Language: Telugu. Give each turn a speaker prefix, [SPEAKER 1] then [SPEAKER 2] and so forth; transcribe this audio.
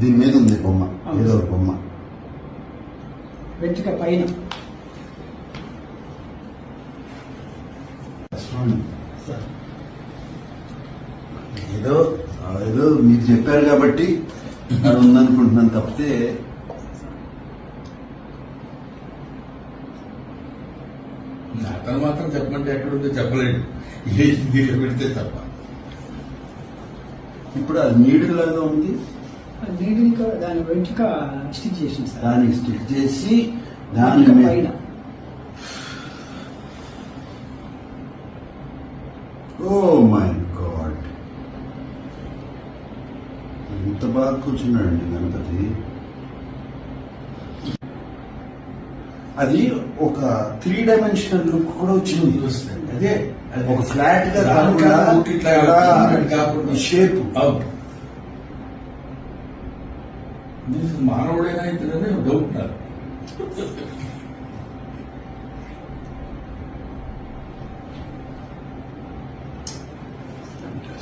[SPEAKER 1] దీని మీద ఉంది బొమ్మ, ఏదో ఒక బొమ్మ.
[SPEAKER 2] వెంట్రుక పైన
[SPEAKER 1] ఏదో ఏదో మీరు చెప్పారు కాబట్టి అది ఉందనుకుంటున్నాను తప్పితే
[SPEAKER 3] అతను మాత్రం చెప్పమంటే ఎక్కడుందో చెప్పలేడు. దీంట్లో పెడితే తప్ప.
[SPEAKER 1] ఇప్పుడు అది నీడిలాగా ఉంది.
[SPEAKER 2] నీటికి దాని వెంట్రుక స్టిచ్ చేసింది సార్.
[SPEAKER 1] దానికి స్టిక్ చేసి దాని
[SPEAKER 2] వెంట్రుక
[SPEAKER 1] మీద
[SPEAKER 2] పైన
[SPEAKER 1] ఓ మై గాడ్, ఎంత బాగా కూర్చున్నాడండి గణపతి. అది ఒక 3 డైమెన్షనల్ లుక్ కూడా వచ్చింది.
[SPEAKER 3] అదే
[SPEAKER 1] ఒక ఫ్లాట్ గా కాకుండా షేప్.
[SPEAKER 3] మానవుడైనా ఇతనే డౌట్ నాకు.